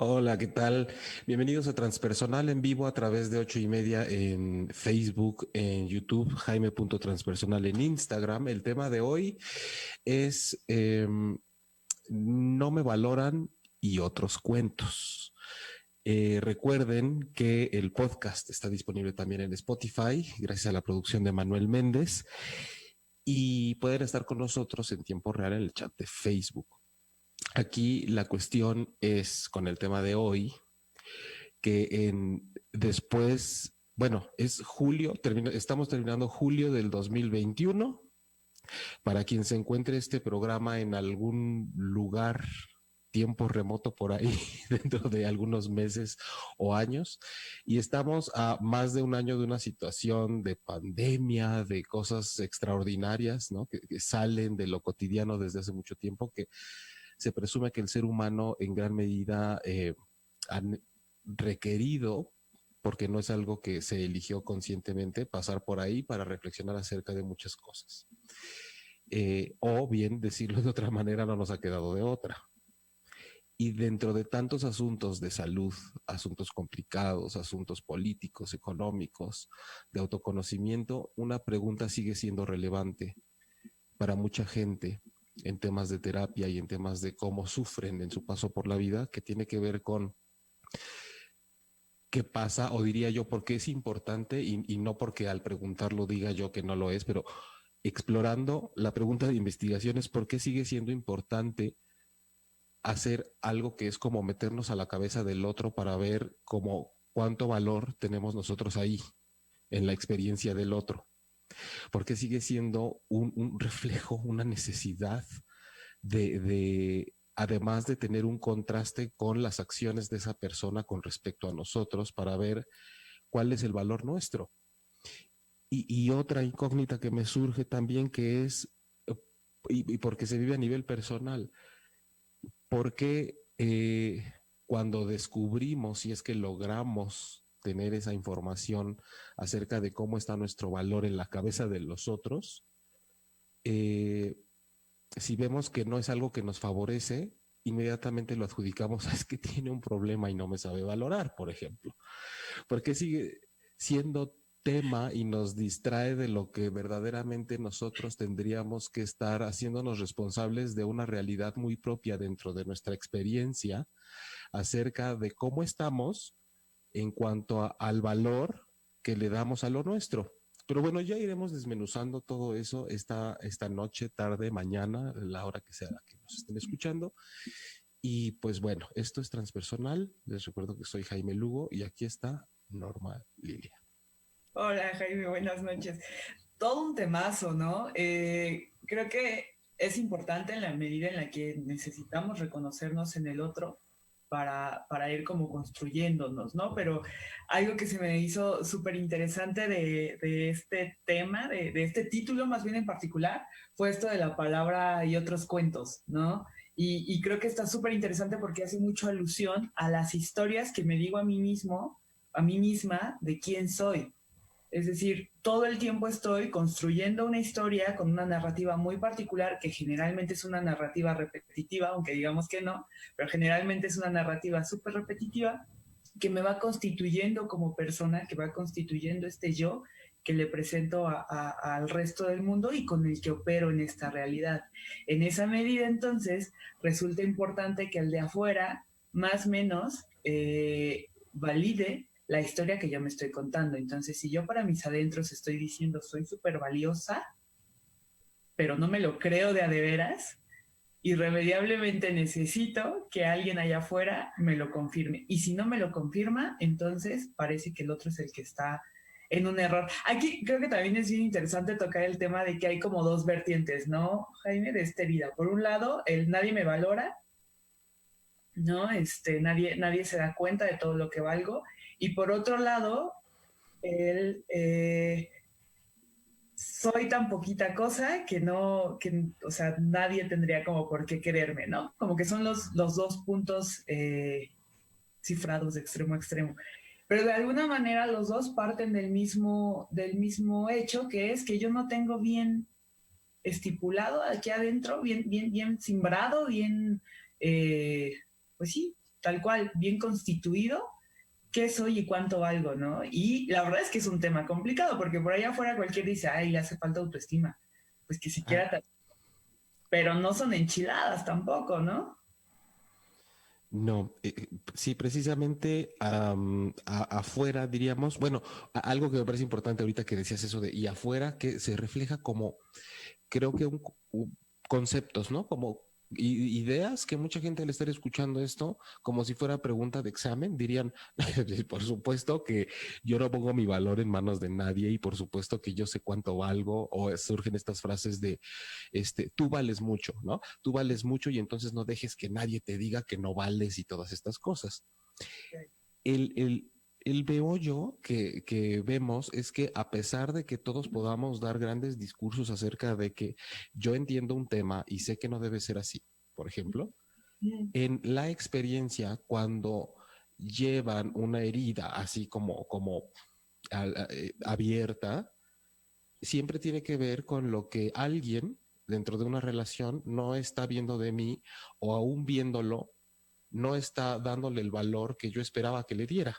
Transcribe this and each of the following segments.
Hola, ¿qué tal? Bienvenidos a Transpersonal en vivo a través de 8:30 en Facebook, en YouTube, Jaime.transpersonal en Instagram. El tema de hoy es No me valoran y otros cuentos. Recuerden que el podcast está disponible también en Spotify, gracias a la producción de Manuel Méndez, y pueden estar con nosotros en tiempo real en el chat de Facebook. Aquí la cuestión es, con el tema de hoy, que después, bueno, es julio, estamos terminando julio del 2021. Para quien se encuentre este programa en algún lugar, tiempo remoto por ahí, dentro de algunos meses o años, y estamos a más de un año de una situación de pandemia, de cosas extraordinarias, ¿no? Que salen de lo cotidiano desde hace mucho tiempo, que se presume que el ser humano en gran medida han requerido, porque no es algo que se eligió conscientemente, pasar por ahí para reflexionar acerca de muchas cosas. O bien, decirlo de otra manera, no nos ha quedado de otra. Y dentro de tantos asuntos de salud, asuntos complicados, asuntos políticos, económicos, de autoconocimiento, una pregunta sigue siendo relevante para mucha gente en temas de terapia y en temas de cómo sufren en su paso por la vida, que tiene que ver con qué pasa, o diría yo, por qué es importante, y no porque al preguntarlo diga yo que no lo es, pero explorando la pregunta de investigación es por qué sigue siendo importante hacer algo que es como meternos a la cabeza del otro para ver cómo cuánto valor tenemos nosotros ahí en la experiencia del otro, porque sigue siendo un reflejo, una necesidad además de tener un contraste con las acciones de esa persona con respecto a nosotros para ver cuál es el valor nuestro. Y otra incógnita que me surge también, que es, y porque se vive a nivel personal, ¿por qué cuando descubrimos, si es que logramos tener esa información acerca de cómo está nuestro valor en la cabeza de los otros, eh, si vemos que no es algo que nos favorece, inmediatamente lo adjudicamos a es que tiene un problema y no me sabe valorar, por ejemplo? Porque sigue siendo tema y nos distrae de lo que verdaderamente nosotros tendríamos que estar haciéndonos responsables de una realidad muy propia dentro de nuestra experiencia acerca de cómo estamos en cuanto al valor que le damos a lo nuestro. Pero bueno, ya iremos desmenuzando todo eso esta noche, tarde, mañana, la hora que sea la que nos estén escuchando. Y pues bueno, esto es Transpersonal. Les recuerdo que soy Jaime Lugo y aquí está Norma Lilia. Hola Jaime, buenas noches. Todo un temazo, ¿no? Creo que es importante en la medida en la que necesitamos reconocernos en el otro para ir como construyéndonos, ¿no? Pero algo que se me hizo súper interesante de este tema, de este título más bien en particular, fue esto de la palabra y otros cuentos, ¿no? Y creo que está súper interesante porque hace mucho alusión a las historias que me digo a mí mismo, a mí misma, de quién soy. Es decir, todo el tiempo estoy construyendo una historia con una narrativa muy particular, que generalmente es una narrativa repetitiva, aunque digamos que no, pero generalmente es una narrativa súper repetitiva que me va constituyendo como persona, que va constituyendo este yo que le presento al resto del mundo y con el que opero en esta realidad. En esa medida, entonces, resulta importante que el de afuera, más o menos, valide la historia que yo me estoy contando. Entonces, si yo para mis adentros estoy diciendo soy súper valiosa, pero no me lo creo de a de veras, irremediablemente necesito que alguien allá afuera me lo confirme. Y si no me lo confirma, entonces parece que el otro es el que está en un error. Aquí creo que también es bien interesante tocar el tema de que hay como dos vertientes, ¿no, Jaime? De esta vida. Por un lado, el nadie me valora, ¿no? Nadie se da cuenta de todo lo que valgo. Y por otro lado, el soy tan poquita cosa que no, que, o sea, nadie tendría como por qué quererme, ¿no? Como que son los dos puntos cifrados de extremo a extremo. Pero de alguna manera los dos parten del mismo hecho, que es que yo no tengo bien estipulado aquí adentro, bien, bien, bien simbrado, bien, pues sí, tal cual, bien constituido, qué soy y cuánto valgo, ¿no? Y la verdad es que es un tema complicado, porque por allá afuera cualquiera dice, ay, le hace falta autoestima. Pues que Ah, siquiera, pero no son enchiladas tampoco, ¿no? no, sí, precisamente afuera diríamos, bueno, algo que me parece importante ahorita que decías eso de y afuera que se refleja como, creo que conceptos, ¿no? Como ideas que mucha gente al estar escuchando esto, como si fuera pregunta de examen, dirían, por supuesto que yo no pongo mi valor en manos de nadie y por supuesto que yo sé cuánto valgo, o surgen estas frases de, tú vales mucho, ¿no? Tú vales mucho y entonces no dejes que nadie te diga que no vales y todas estas cosas. El, el, el meollo que vemos es que a pesar de que todos podamos dar grandes discursos acerca de que yo entiendo un tema y sé que no debe ser así, por ejemplo, Mm. en la experiencia cuando llevan una herida así como abierta, siempre tiene que ver con lo que alguien dentro de una relación no está viendo de mí o aún viéndolo, no está dándole el valor que yo esperaba que le diera.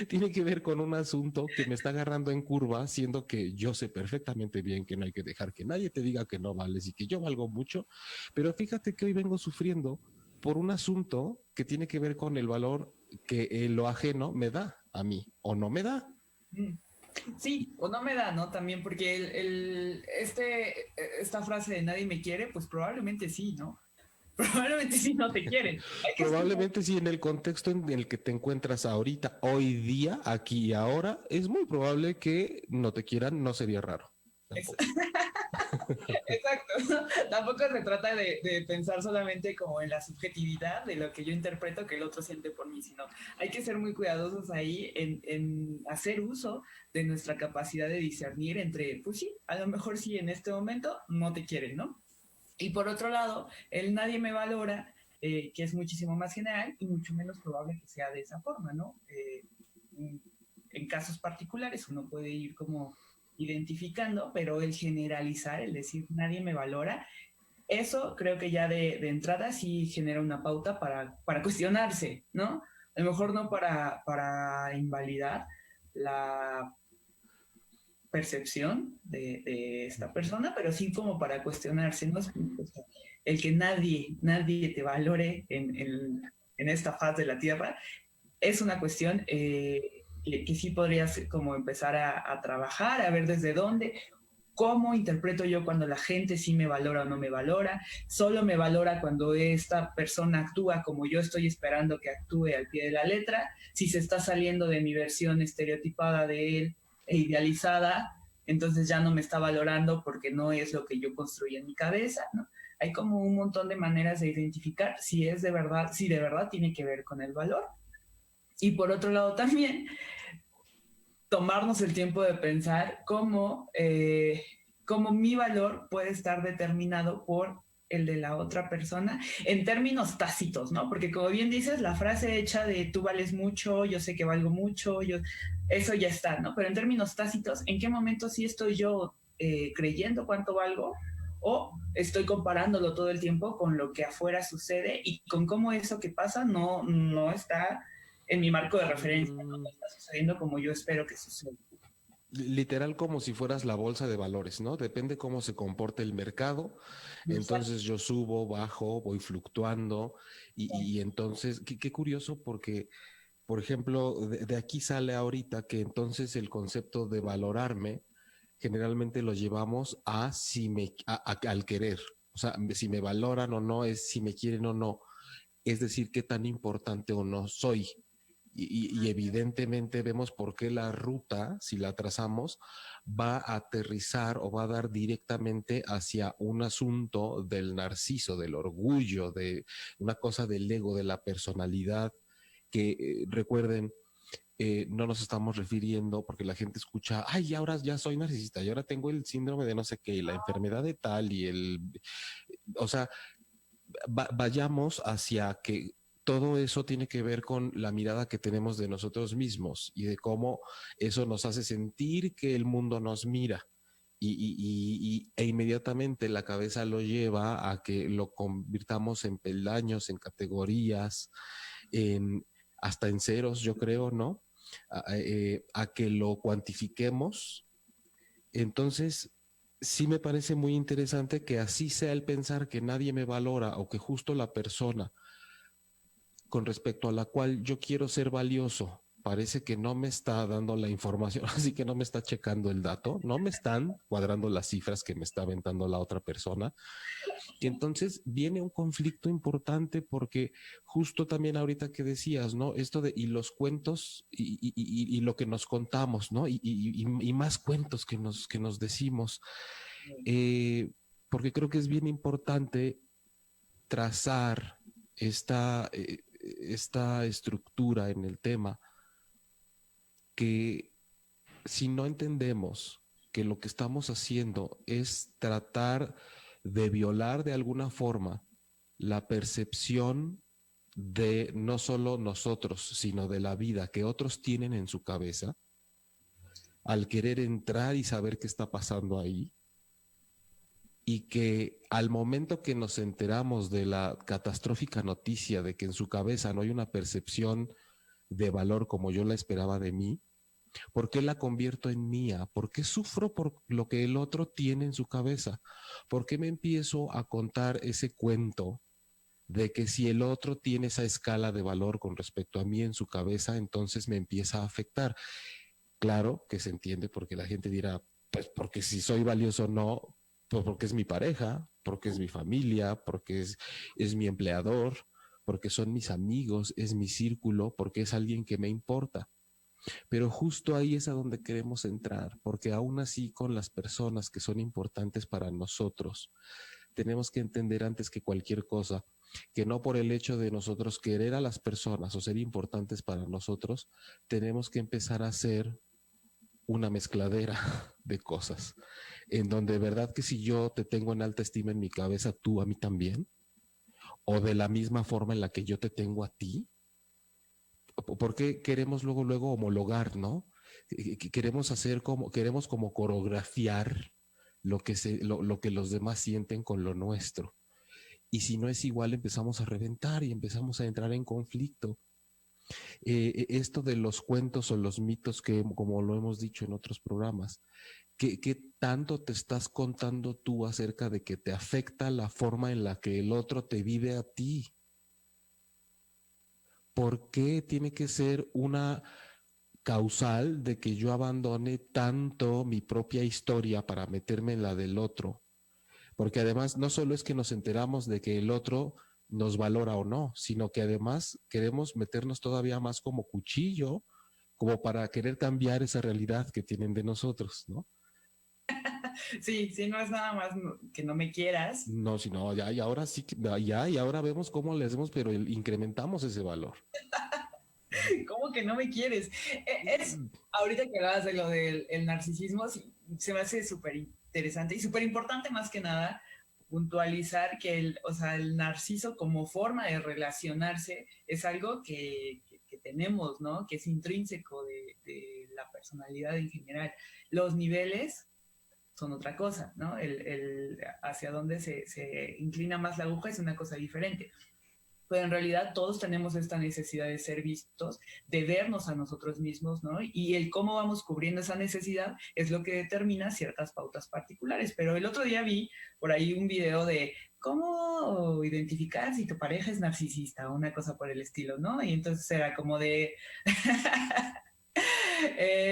Tiene que ver con un asunto que me está agarrando en curva, siendo que yo sé perfectamente bien que no hay que dejar que nadie te diga que no vales y que yo valgo mucho, pero fíjate que hoy vengo sufriendo por un asunto que tiene que ver con el valor que lo ajeno me da a mí o no me da. Mm. Sí, o no me da, ¿no? También porque esta frase de nadie me quiere, pues probablemente sí, ¿no? Probablemente sí no te quieren. Hay que escuchar. Probablemente si en el contexto en el que te encuentras ahorita, hoy día, aquí y ahora, es muy probable que no te quieran, no sería raro tampoco. Exacto. Tampoco se trata de pensar solamente como en la subjetividad de lo que yo interpreto que el otro siente por mí, sino hay que ser muy cuidadosos ahí en hacer uso de nuestra capacidad de discernir entre, pues sí, a lo mejor sí en este momento no te quieren, ¿no? Y por otro lado, el nadie me valora, que es muchísimo más general y mucho menos probable que sea de esa forma, ¿no? En casos particulares uno puede ir como identificando, pero el generalizar, el decir nadie me valora, eso creo que ya de entrada sí genera una pauta para cuestionarse, ¿no? A lo mejor no para invalidar la percepción de esta persona, pero sí como para cuestionarse, ¿no? O sea, el que nadie te valore en esta faz de la Tierra es una cuestión que sí podrías como empezar a trabajar, a ver desde dónde, cómo interpreto yo cuando la gente sí me valora o no me valora, solo me valora cuando esta persona actúa como yo estoy esperando que actúe al pie de la letra, si se está saliendo de mi versión estereotipada de él e idealizada, entonces ya no me está valorando porque no es lo que yo construí en mi cabeza, ¿no? Hay como un montón de maneras de identificar si es de verdad, si de verdad tiene que ver con el valor. Y por otro lado también tomarnos el tiempo de pensar cómo mi valor puede estar determinado por el de la otra persona en términos tácitos, ¿no? Porque como bien dices, la frase hecha de tú vales mucho, yo sé que valgo mucho, eso ya está, ¿no? Pero en términos tácitos, ¿en qué momento sí estoy yo creyendo cuánto valgo? O estoy comparándolo todo el tiempo con lo que afuera sucede y con cómo eso que pasa no está en mi marco de referencia, no Mm, está sucediendo como yo espero que suceda. literal como si fueras la bolsa de valores, ¿no? Depende cómo se comporte el mercado. Exacto. Entonces yo subo, bajo, voy fluctuando y entonces, qué curioso porque, por ejemplo, de aquí sale ahorita que entonces el concepto de valorarme generalmente lo llevamos a si al querer. O sea, si me valoran o no es si me quieren o no. Es decir, qué tan importante o no soy. Y evidentemente vemos por qué la ruta, si la trazamos, va a aterrizar o va a dar directamente hacia un asunto del narciso, del orgullo, de una cosa del ego, de la personalidad, que recuerden, no nos estamos refiriendo porque la gente escucha, ay, ahora ya soy narcisista y ahora tengo el síndrome de no sé qué, y la enfermedad de tal y o sea, vayamos hacia que todo eso tiene que ver con la mirada que tenemos de nosotros mismos y de cómo eso nos hace sentir que el mundo nos mira. e inmediatamente la cabeza lo lleva a que lo convirtamos en peldaños, en categorías, en, hasta en ceros, yo creo, ¿no? A que lo cuantifiquemos. Entonces, sí me parece muy interesante que así sea el pensar que nadie me valora o que justo la persona con respecto a la cual yo quiero ser valioso parece que no me está dando la información, así que no me está checando el dato, no me están cuadrando las cifras que me está aventando la otra persona. Y entonces viene un conflicto importante porque justo también ahorita que decías, ¿no? Esto de y los cuentos y lo que nos contamos, ¿no? Y más cuentos que nos decimos, porque creo que es bien importante trazar esta estructura en el tema que si no entendemos que lo que estamos haciendo es tratar de violar de alguna forma la percepción de no solo nosotros, sino de la vida que otros tienen en su cabeza, al querer entrar y saber qué está pasando ahí, y que al momento que nos enteramos de la catastrófica noticia de que en su cabeza no hay una percepción de valor como yo la esperaba de mí, ¿por qué la convierto en mía? ¿Por qué sufro por lo que el otro tiene en su cabeza? ¿Por qué me empiezo a contar ese cuento de que si el otro tiene esa escala de valor con respecto a mí en su cabeza, entonces me empieza a afectar? Claro que se entiende porque la gente dirá, pues porque si soy valioso o no, pues porque es mi pareja, porque es mi familia, porque es mi empleador, porque son mis amigos, es mi círculo, porque es alguien que me importa. Pero justo ahí es a donde queremos entrar, porque aún así con las personas que son importantes para nosotros, tenemos que entender antes que cualquier cosa que no por el hecho de nosotros querer a las personas o ser importantes para nosotros, tenemos que empezar a hacer una mezcladera de cosas, en donde de verdad que si yo te tengo en alta estima en mi cabeza, tú a mí también, o de la misma forma en la que yo te tengo a ti, porque queremos luego homologar, ¿no? Queremos hacer como, queremos como coreografiar lo que los demás sienten con lo nuestro. Y si no es igual, empezamos a reventar y empezamos a entrar en conflicto. Esto de los cuentos o los mitos que, como lo hemos dicho en otros programas, ¿qué tanto te estás contando tú acerca de que te afecta la forma en la que el otro te vive a ti? ¿Por qué tiene que ser una causal de que yo abandone tanto mi propia historia para meterme en la del otro? Porque además no solo es que nos enteramos de que el otro nos valora o no, sino que además queremos meternos todavía más como cuchillo, como para querer cambiar esa realidad que tienen de nosotros, ¿no? Sí, sí, no es nada más que no me quieras. No, sino ya, y ahora sí, ya, y ahora vemos cómo le hacemos, pero incrementamos ese valor. ¿Cómo que no me quieres? Ahorita que hablabas de lo del el narcisismo, se me hace súper interesante y súper importante más que nada puntualizar que o sea, el narciso como forma de relacionarse es algo que tenemos, ¿no? Que es intrínseco de la personalidad en general. Los niveles son otra cosa, ¿no? Hacia dónde se inclina más la aguja es una cosa diferente. Pero en realidad todos tenemos esta necesidad de ser vistos, de vernos a nosotros mismos, ¿no? Y el cómo vamos cubriendo esa necesidad es lo que determina ciertas pautas particulares. Pero el otro día vi por ahí un video de cómo identificar si tu pareja es narcisista o una cosa por el estilo, ¿no? Y entonces era como de,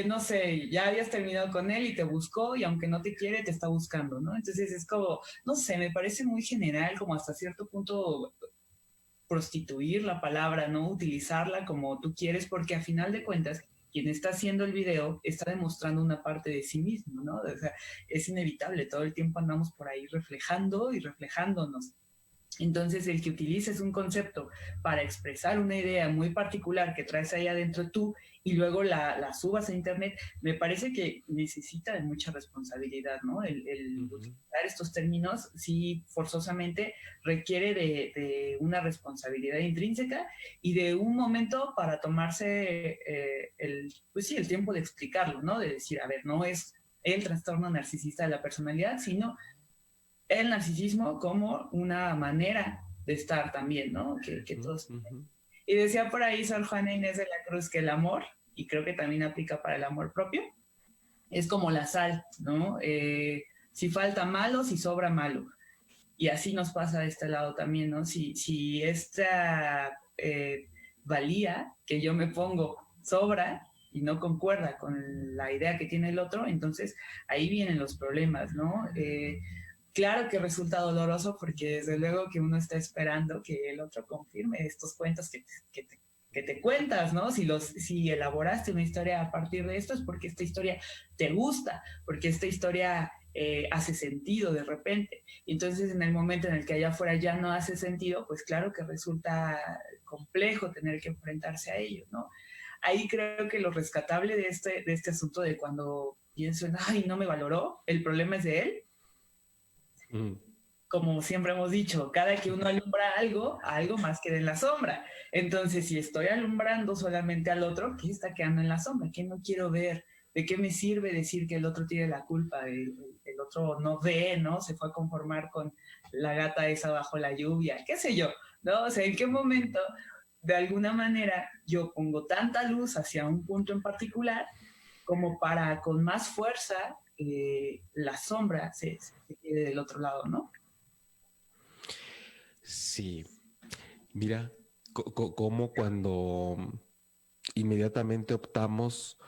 no sé, ya habías terminado con él y te buscó y aunque no te quiere, te está buscando, ¿no? Entonces es como, no sé, me parece muy general, como hasta cierto punto prostituir la palabra, no utilizarla como tú quieres, porque a final de cuentas, quien está haciendo el video está demostrando una parte de sí mismo, ¿no? O sea, es inevitable, todo el tiempo andamos por ahí reflejando y reflejándonos. Entonces, el que utilices un concepto para expresar una idea muy particular que traes ahí adentro tú y luego la subas a Internet, me parece que necesita de mucha responsabilidad, ¿no? El utilizar estos términos, sí, forzosamente requiere de una responsabilidad intrínseca y de un momento para tomarse pues sí, el tiempo de explicarlo, ¿no? De decir, a ver, no es el trastorno narcisista de la personalidad, sino el narcisismo como una manera de estar también, ¿no? Que todos... Y decía por ahí Sor Juana Inés de la Cruz que el amor, y creo que también aplica para el amor propio, es como la sal, ¿no? Si falta malo, si sobra malo. Y así nos pasa de este lado también, ¿no? Si esta valía que yo me pongo sobra y no concuerda con la idea que tiene el otro, entonces ahí vienen los problemas, ¿no? Claro que resulta doloroso porque desde luego que uno está esperando que el otro confirme estos cuentos que te cuentas, ¿no? Si elaboraste una historia a partir de esto es porque esta historia te gusta, porque esta historia hace sentido de repente. Y entonces en el momento en el que allá afuera ya no hace sentido, pues claro que resulta complejo tener que enfrentarse a ello, ¿no? Ahí creo que lo rescatable de este asunto de cuando pienso en, ay, no me valoró, el problema es de él. Como siempre hemos dicho, cada que uno alumbra algo más queda en la sombra. Entonces, si estoy alumbrando solamente al otro, ¿qué está quedando en la sombra? ¿Qué no quiero ver? ¿De qué me sirve decir que el otro tiene la culpa? El otro no ve, ¿no? Se fue a conformar con la gata esa bajo la lluvia, qué sé yo, ¿no? O sea, ¿en qué momento, de alguna manera, yo pongo tanta luz hacia un punto en particular como para con más fuerza la sombra se quede del otro lado, ¿no? Sí, mira, como cuando inmediatamente optamos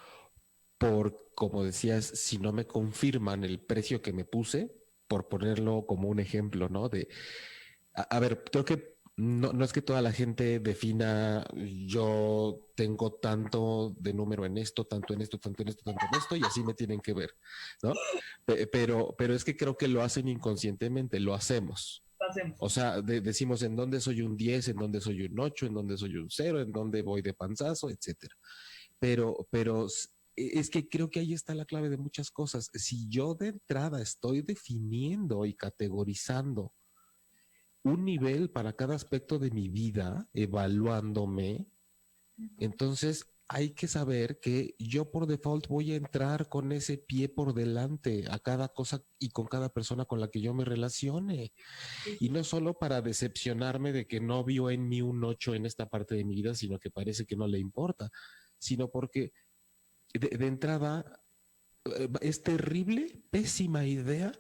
por, como decías, si no me confirman el precio que me puse, por ponerlo como un ejemplo, ¿no? A ver, creo que no es que toda la gente defina yo tengo tanto de número en esto, tanto en esto, tanto en esto, tanto en esto, y así me tienen que ver, ¿no? Pero es que creo que lo hacen inconscientemente, lo hacemos. Hacemos. O sea, decimos en dónde soy un 10, en dónde soy un 8, en dónde soy un 0, en dónde voy de panzazo, etcétera. Pero es que creo que ahí está la clave de muchas cosas. Si yo de entrada estoy definiendo y categorizando un nivel para cada aspecto de mi vida, evaluándome, entonces hay que saber que yo por default voy a entrar con ese pie por delante a cada cosa y con cada persona con la que yo me relacione. Y no solo para decepcionarme de que no vio en mí un 8 en esta parte de mi vida, sino que parece que no le importa, sino porque de entrada es terrible, pésima idea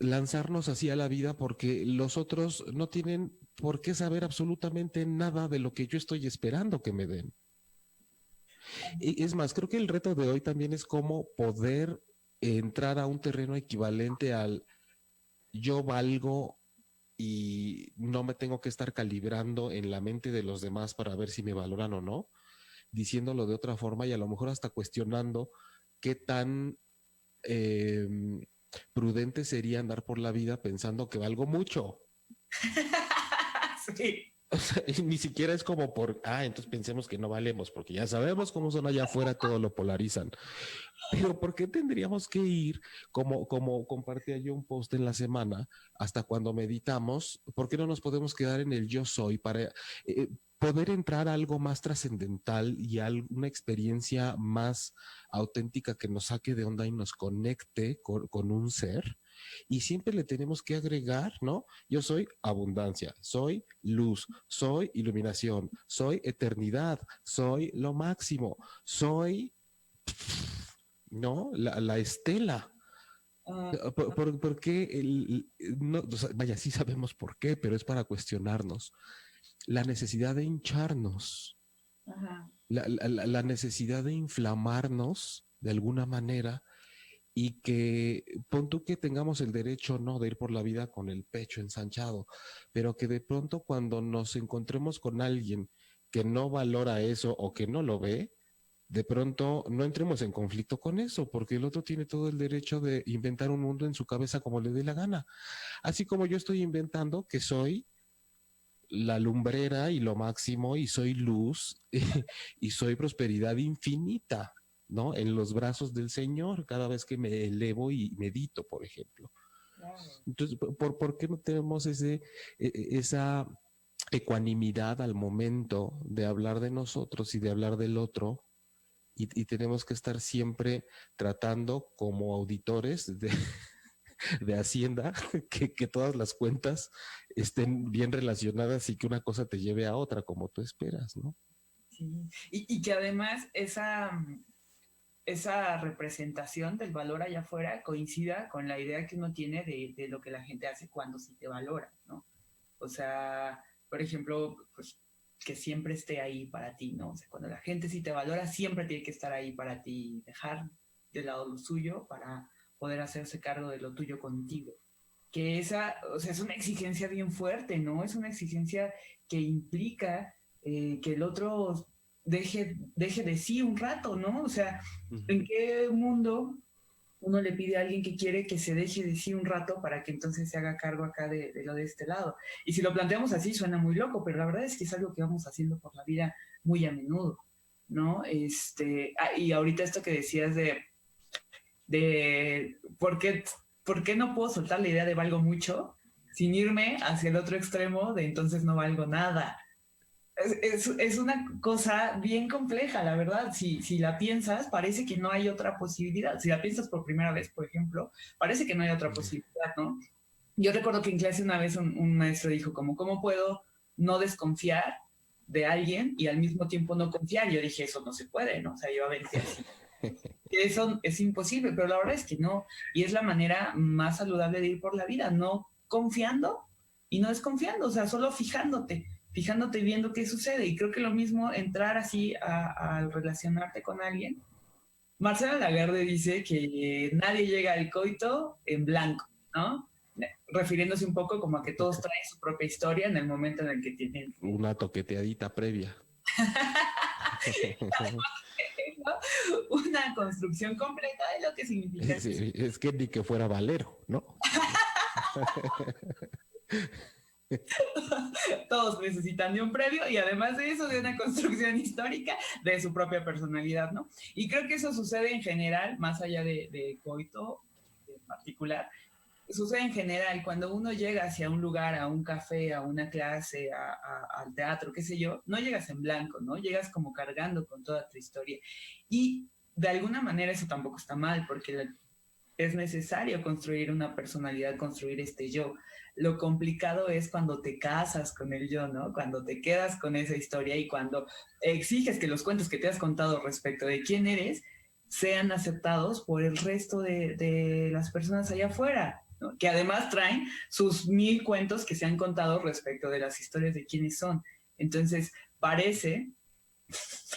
lanzarnos así a la vida porque los otros no tienen por qué saber absolutamente nada de lo que yo estoy esperando que me den. Y es más, creo que el reto de hoy también es cómo poder entrar a un terreno equivalente al yo valgo y no me tengo que estar calibrando en la mente de los demás para ver si me valoran o no, diciéndolo de otra forma y a lo mejor hasta cuestionando qué tan prudente sería andar por la vida pensando que valgo mucho. Sí. O sea, y ni siquiera es como entonces pensemos que no valemos, porque ya sabemos cómo son allá afuera, todo lo polarizan. Pero ¿por qué tendríamos que ir, como compartía yo un post en la semana, hasta cuando meditamos? ¿Por qué no nos podemos quedar en el yo soy para poder entrar a algo más trascendental y a una experiencia más auténtica que nos saque de onda y nos conecte con un ser? Y siempre le tenemos que agregar, ¿no? Yo soy abundancia, soy luz, soy iluminación, soy eternidad, soy lo máximo, soy, ¿no? La estela. ¿Por qué? No, o sea, vaya, sí sabemos por qué, pero es para cuestionarnos. La necesidad de hincharnos, la necesidad de inflamarnos de alguna manera y que pon tú que tengamos el derecho no de ir por la vida con el pecho ensanchado, pero que de pronto cuando nos encontremos con alguien que no valora eso o que no lo ve, de pronto no entremos en conflicto con eso, porque el otro tiene todo el derecho de inventar un mundo en su cabeza como le dé la gana. Así como yo estoy inventando que soy la lumbrera y lo máximo y soy luz y soy prosperidad infinita, ¿no? En los brazos del Señor cada vez que me elevo y medito, por ejemplo. Entonces, ¿por qué no tenemos esa ecuanimidad al momento de hablar de nosotros y de hablar del otro y tenemos que estar siempre tratando como auditores de Hacienda que todas las cuentas estén bien relacionadas y que una cosa te lleve a otra como tú esperas, ¿no? Sí. Y que además esa representación del valor allá afuera coincida con la idea que uno tiene de lo que la gente hace cuando sí te valora, ¿no? O sea, por ejemplo, pues que siempre esté ahí para ti, ¿no? O sea, cuando la gente sí te valora, siempre tiene que estar ahí para ti, dejar de lado lo suyo para poder hacerse cargo de lo tuyo contigo. Que esa, o sea, es una exigencia bien fuerte, ¿no? Es una exigencia que implica que el otro deje de sí un rato, ¿no? O sea, ¿en qué mundo uno le pide a alguien que quiere que se deje de sí un rato para que entonces se haga cargo acá de lo de este lado? Y si lo planteamos así, suena muy loco, pero la verdad es que es algo que vamos haciendo por la vida muy a menudo, ¿no? Y ahorita esto que decías de por qué no puedo soltar la idea de valgo mucho sin irme hacia el otro extremo de entonces no valgo nada. Es una cosa bien compleja, la verdad. Si la piensas, parece que no hay otra posibilidad. Si la piensas por primera vez, por ejemplo, parece que no hay otra posibilidad, ¿no? Yo recuerdo que en clase una vez un maestro dijo como, ¿cómo puedo no desconfiar de alguien y al mismo tiempo no confiar? Yo dije, eso no se puede, ¿no? O sea, yo aventé así. Eso es imposible, pero la verdad es que no. Y es la manera más saludable de ir por la vida, no confiando y no desconfiando, o sea, solo fijándote y viendo qué sucede. Y creo que lo mismo entrar así al relacionarte con alguien. Marcela Lagarde dice que nadie llega al coito en blanco, ¿no? Refiriéndose un poco como a que todos traen su propia historia en el momento en el que tienen Una toqueteadita previa. una construcción completa de lo que significa ese. Sí, es que ni que fuera Valero, ¿no? Todos necesitan de un previo y además de eso de una construcción histórica de su propia personalidad, ¿no? Y creo que eso sucede en general, más allá de Coito en particular, sucede en general cuando uno llega hacia un lugar, a un café, a una clase, al teatro, qué sé yo, no llegas en blanco, ¿no? Llegas como cargando con toda tu historia. Y de alguna manera eso tampoco está mal, porque es necesario construir una personalidad, construir este yo. Lo complicado es cuando te casas con el yo, ¿no? Cuando te quedas con esa historia y cuando exiges que los cuentos que te has contado respecto de quién eres sean aceptados por el resto de las personas allá afuera, ¿no? Que además traen sus 1000 cuentos que se han contado respecto de las historias de quiénes son. Entonces, parece,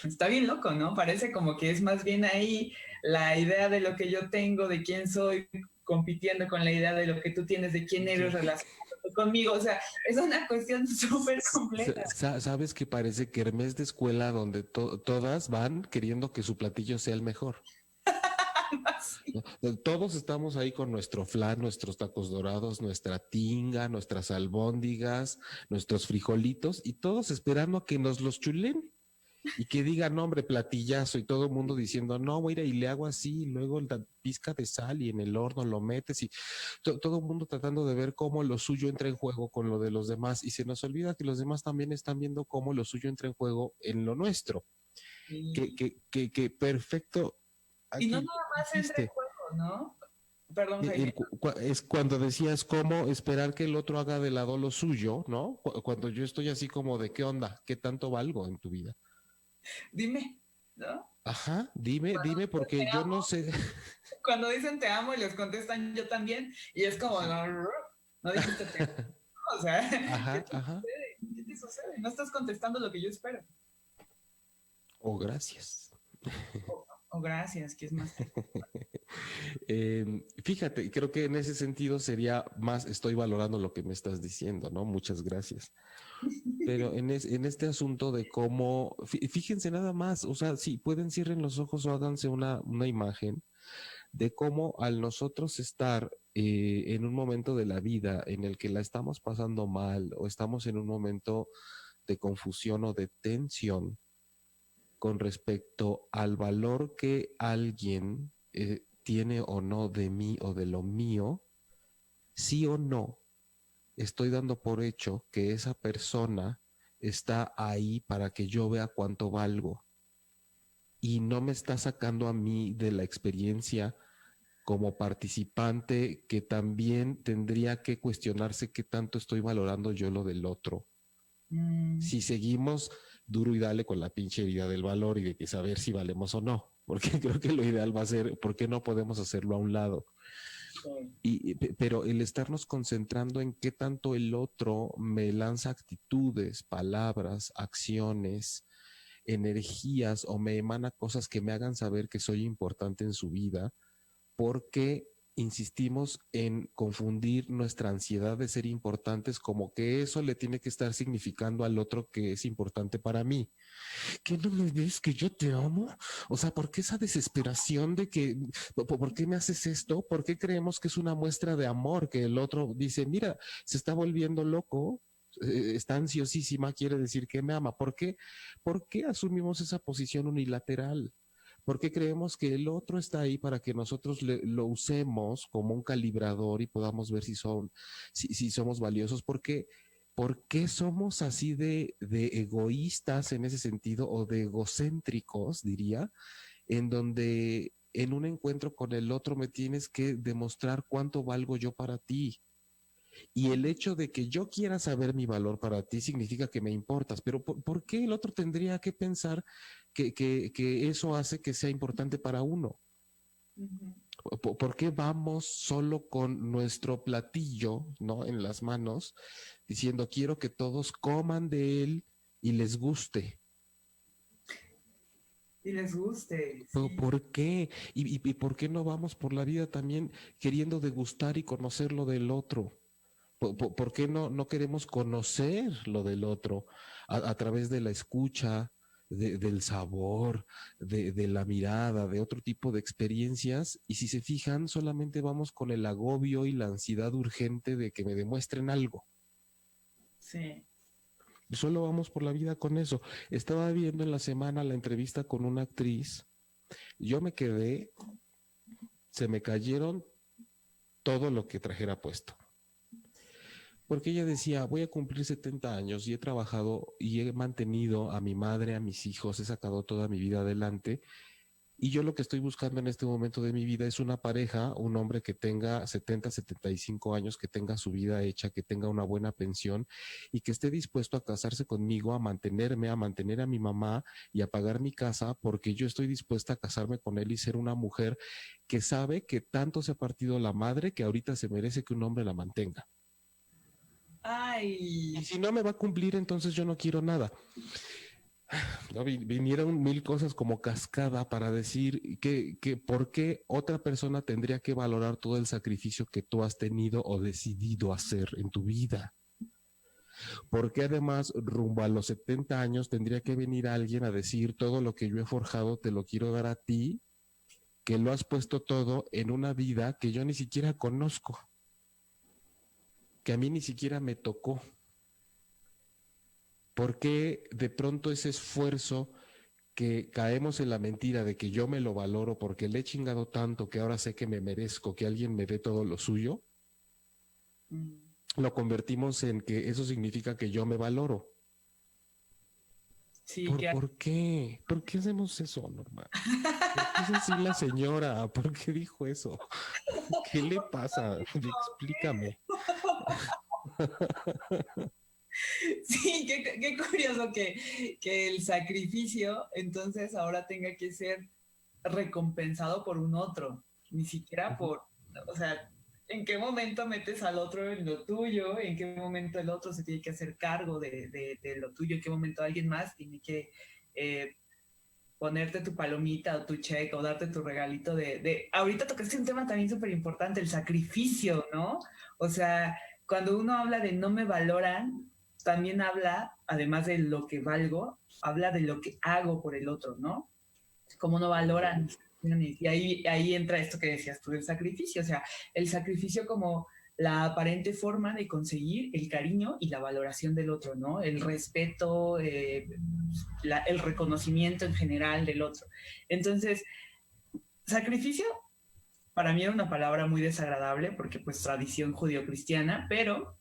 está bien loco, ¿no? Parece como que es más bien ahí la idea de lo que yo tengo, de quién soy, compitiendo con la idea de lo que tú tienes, de quién eres relacionado conmigo. O sea, es una cuestión súper compleja. Sabes que parece kermés de escuela donde todas van queriendo que su platillo sea el mejor. Así. ¿No? Todos estamos ahí con nuestro flan, nuestros tacos dorados, nuestra tinga, nuestras albóndigas, nuestros frijolitos y todos esperando a que nos los chulen y que digan, no, hombre, platillazo y todo el mundo diciendo, no, voy a ir y le hago así, y luego la pizca de sal y en el horno lo metes y todo el mundo tratando de ver cómo lo suyo entra en juego con lo de los demás y se nos olvida que los demás también están viendo cómo lo suyo entra en juego en lo nuestro. Que perfecto, Y no aquí nada más entra en dijiste, juego, ¿no? Perdón, Jaime. es cuando decías cómo esperar que el otro haga de lado lo suyo, ¿no? Cuando yo estoy así como de qué onda, qué tanto valgo en tu vida. Dime, ¿no? Ajá, dime, porque Te yo no amo. sé. Cuando dicen te amo y les contestan yo también, y es como, Sí. no dijiste te amo. O sea, ¿qué Ajá, te ajá. sucede? ¿Qué te sucede? No estás contestando lo que yo espero. O gracias. O gracias, que es más. Fíjate, creo que en ese sentido sería más, estoy valorando lo que me estás diciendo, ¿no? Muchas gracias. Pero en este asunto de cómo, fíjense nada más, o sea, si pueden cierren los ojos o háganse una imagen de cómo al nosotros estar en un momento de la vida en el que la estamos pasando mal o estamos en un momento de confusión o de tensión con respecto al valor que alguien tiene o no de mí o de lo mío, sí o no, estoy dando por hecho que esa persona está ahí para que yo vea cuánto valgo. y no me está sacando a mí de la experiencia como participante que también tendría que cuestionarse qué tanto estoy valorando yo lo del otro. Mm, Si seguimos duro y dale con la pinche herida del valor y de que saber si valemos o no, porque creo que lo ideal va a ser, ¿por qué no podemos hacerlo a un lado? sí. Pero el estarnos concentrando en qué tanto el otro me lanza actitudes, palabras, acciones, energías o me emana cosas que me hagan saber que soy importante en su vida, porque insistimos en confundir nuestra ansiedad de ser importantes como que eso le tiene que estar significando al otro que es importante para mí. ¿Qué no me ves que yo te amo? O sea, ¿por qué esa desesperación de que, por qué me haces esto? ¿Por qué creemos que es una muestra de amor que el otro dice, mira, se está volviendo loco? Está ansiosísima, quiere decir que me ama. ¿Por qué asumimos esa posición unilateral? ¿Por qué creemos que el otro está ahí para que nosotros lo usemos como un calibrador y podamos ver si somos valiosos? ¿Por qué somos así de egoístas en ese sentido o de egocéntricos, diría, en donde en un encuentro con el otro me tienes que demostrar cuánto valgo yo para ti? Y el hecho de que yo quiera saber mi valor para ti significa que me importas, pero ¿por qué el otro tendría que pensar que eso hace que sea importante para uno? Ujú. ¿Por qué vamos solo con nuestro platillo, ¿no? En las manos, diciendo quiero que todos coman de él y les guste? Y les guste, sí. ¿Por qué? ¿Y por qué no vamos por la vida también queriendo degustar y conocer lo del otro? ¿Por qué no queremos conocer lo del otro a través de la escucha, del sabor, de la mirada, de otro tipo de experiencias? Y si se fijan, solamente vamos con el agobio y la ansiedad urgente de que me demuestren algo. Sí. Solo vamos por la vida con eso. Estaba viendo en la semana la entrevista con una actriz. Yo me quedé, se me cayeron todo lo que trajera puesto. Porque ella decía, voy a cumplir 70 años y he trabajado y he mantenido a mi madre, a mis hijos, he sacado toda mi vida adelante. Y yo lo que estoy buscando en este momento de mi vida es una pareja, un hombre que tenga 70, 75 años, que tenga su vida hecha, que tenga una buena pensión y que esté dispuesto a casarse conmigo, a mantenerme, a mantener a mi mamá y a pagar mi casa, porque yo estoy dispuesta a casarme con él y ser una mujer que sabe que tanto se ha partido la madre que ahorita se merece que un hombre la mantenga. Y Ay, si no me va a cumplir, entonces yo no quiero nada. ¿No? Vinieron mil cosas como cascada para decir que por qué otra persona tendría que valorar todo el sacrificio que tú has tenido o decidido hacer en tu vida. ¿Por qué además rumbo a los 70 años tendría que venir alguien a decir todo lo que yo he forjado te lo quiero dar a ti, que lo has puesto todo en una vida que yo ni siquiera conozco, que a mí ni siquiera me tocó? ¿Por qué de pronto ese esfuerzo que caemos en la mentira de que yo me lo valoro porque le he chingado tanto que ahora sé que me merezco que alguien me dé todo lo suyo, mm, lo convertimos en que eso significa que yo me valoro? sí, que ¿Por qué? ¿Por qué hacemos eso, Norma? ¿Por qué es así la señora? ¿Por qué dijo eso? ¿Qué le pasa? Explícame. sí, qué curioso que el sacrificio entonces ahora tenga que ser recompensado por un otro, ni siquiera Ujú. por, o sea, ¿en qué momento metes al otro en lo tuyo? ¿En qué momento el otro se tiene que hacer cargo de lo tuyo? ¿En qué momento alguien más tiene que eh, ponerte tu palomita o tu check o darte tu regalito de... Ahorita tocaste un tema también súper importante, el sacrificio, ¿no? O sea, cuando uno habla de no me valoran, también habla, además de lo que valgo, habla de lo que hago por el otro, ¿no? Cómo no valoran mis acciones. Y ahí entra esto que decías tú del sacrificio, o sea, el sacrificio como la aparente forma de conseguir el cariño y la valoración del otro, ¿no? El respeto, el reconocimiento en general del otro. Entonces, sacrificio para mí era una palabra muy desagradable porque pues tradición judio-cristiana, pero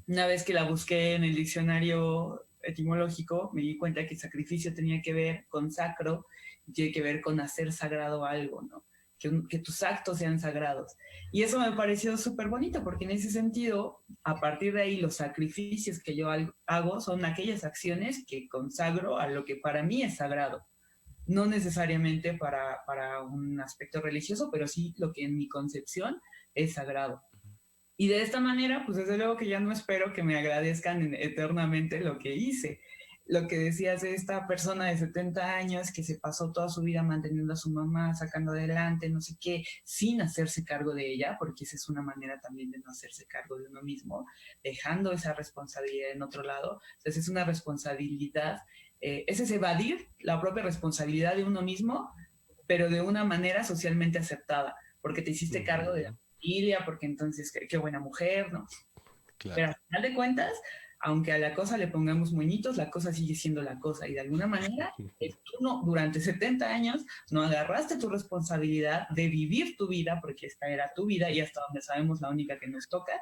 una vez que la busqué en el diccionario etimológico, me di cuenta que sacrificio tenía que ver con sacro, tiene que ver con hacer sagrado algo, ¿no? Que tus actos sean sagrados. Y eso me pareció súper bonito, porque en ese sentido, a partir de ahí, los sacrificios que yo hago son aquellas acciones que consagro a lo que para mí es sagrado. No necesariamente para un aspecto religioso, pero sí lo que en mi concepción es sagrado. Y de esta manera, pues desde luego que ya no espero que me agradezcan eternamente lo que hice. Lo que decías de esta persona de 70 años que se pasó toda su vida manteniendo a su mamá, sacando adelante, no sé qué, sin hacerse cargo de ella, porque esa es una manera también de no hacerse cargo de uno mismo, dejando esa responsabilidad en otro lado. Entonces es una responsabilidad, ese es evadir la propia responsabilidad de uno mismo, pero de una manera socialmente aceptada, porque te hiciste cargo de la familia, porque entonces qué buena mujer, ¿no? Claro. Pero al final de cuentas, aunque a la cosa le pongamos moñitos, la cosa sigue siendo la cosa. Y de alguna manera, tú no, durante 70 años no agarraste tu responsabilidad de vivir tu vida, porque esta era tu vida y hasta donde sabemos la única que nos toca.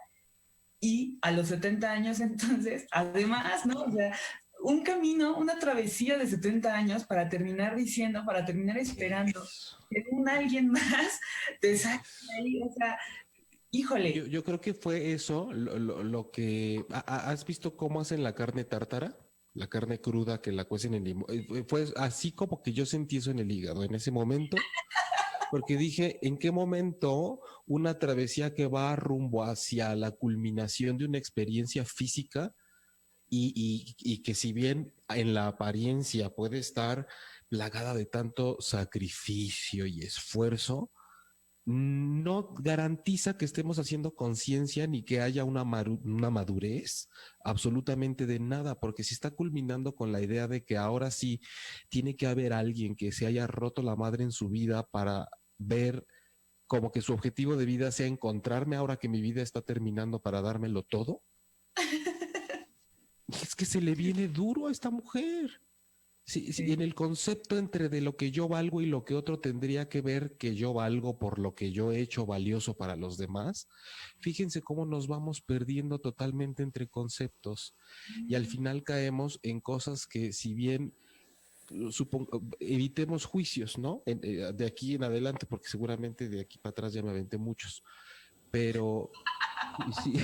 Y a los 70 años entonces, además, ¿no? O sea, un camino, una travesía de 70 años para terminar diciendo, para terminar esperando que un alguien más te saque de ahí. O sea, híjole. Yo creo que fue eso lo que... ¿Has visto cómo hacen la carne tártara? La carne cruda que la cuecen en limón. Fue así como que yo sentí eso en el hígado en ese momento, porque dije, ¿en qué momento una travesía que va rumbo hacia la culminación de una experiencia física y que si bien en la apariencia puede estar plagada de tanto sacrificio y esfuerzo, no garantiza que estemos haciendo conciencia ni que haya una madurez absolutamente de nada, porque si está culminando con la idea de que ahora sí tiene que haber alguien que se haya roto la madre en su vida para ver como que su objetivo de vida sea encontrarme ahora que mi vida está terminando para dármelo todo. Y es que se le viene duro a esta mujer. Sí, en el concepto entre de lo que yo valgo y lo que otro tendría que ver que yo valgo por lo que yo he hecho valioso para los demás, fíjense cómo nos vamos perdiendo totalmente entre conceptos y al final caemos en cosas que si bien supongo, evitemos juicios, ¿no? De aquí en adelante, porque seguramente de aquí para atrás ya me aventé muchos, pero sí,